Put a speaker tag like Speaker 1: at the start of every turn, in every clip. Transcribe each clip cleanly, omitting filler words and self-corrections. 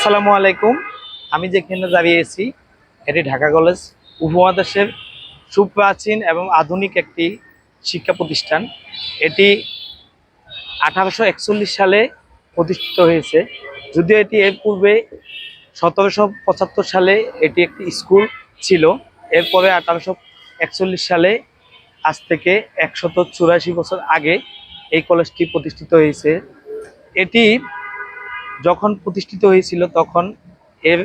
Speaker 1: আসসালামু আলাইকুম। আমি যেখানে দাঁড়িয়ে আছি এটি ঢাকা কলেজ, উপমহাদেশের সুপ্রাচীন এবং আধুনিক একটি শিক্ষা প্রতিষ্ঠান। এটি 1841 সালে প্রতিষ্ঠিত হয়েছে। যদিও এটি এর পূর্বে 1775 সালে এটি একটি স্কুল ছিল। এরপরে 1841 সালে, আজ থেকে 184 বছর আগে এই কলেজটি প্রতিষ্ঠিত হয়েছে। এটি যখন প্রতিষ্ঠিত হয়েছিল তখন এর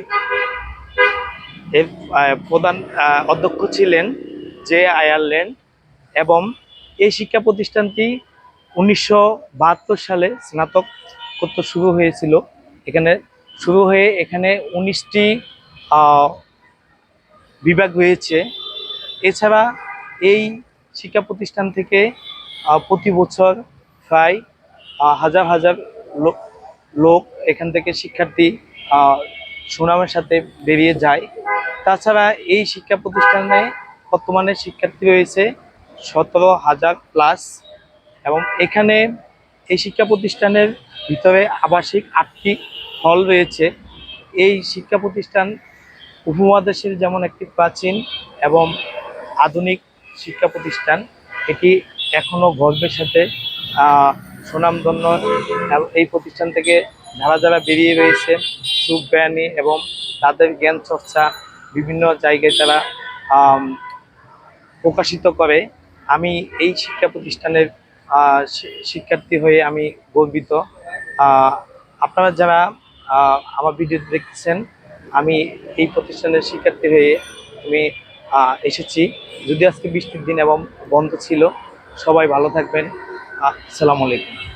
Speaker 1: এর প্রধান অধ্যক্ষ ছিলেন জে আয়ারল্যান্ড, এবং এই শিক্ষা প্রতিষ্ঠানটি 1972 সালে স্নাতকোত্তর শুরু হয়েছিল। এখানে শুরু হয়ে এখানে 19টি বিভাগ হয়েছে। এছাড়া এই শিক্ষা প্রতিষ্ঠান থেকে প্রতি বছর প্রায় হাজার হাজার লোক এখান থেকে শিক্ষার্থী সুনামের সাথে বেরিয়ে যায়। তাছাড়া এই শিক্ষা প্রতিষ্ঠানে বর্তমানে শিক্ষার্থী রয়েছে 17,000 প্লাস, এবং এখানে এই শিক্ষা প্রতিষ্ঠানের ভিতরে আবাসিক 8টি হল রয়েছে। এই শিক্ষা প্রতিষ্ঠান উপমহাদেশের যেমন একটি প্রাচীন এবং আধুনিক শিক্ষা প্রতিষ্ঠান, এটি এখনো গর্বের সাথে সুনামধন্য। এই প্রতিষ্ঠান থেকে যারা যারা বেরিয়ে রয়েছে সুজ্ঞানী এবং তাদের জ্ঞান চর্চা বিভিন্ন জায়গায় তারা প্রকাশিত করে। আমি এই শিক্ষা প্রতিষ্ঠানের শিক্ষার্থী হয়ে আমি গর্বিত। আপনারা যারা আমার ভিডিও দেখতেছেন, আমি এই প্রতিষ্ঠানের শিক্ষার্থী হয়ে আমি এসেছি। যদি আজকে বৃষ্টির দিন এবং বন্ধ ছিল, সবাই ভালো থাকবেন। আসসালামু আলাইকুম।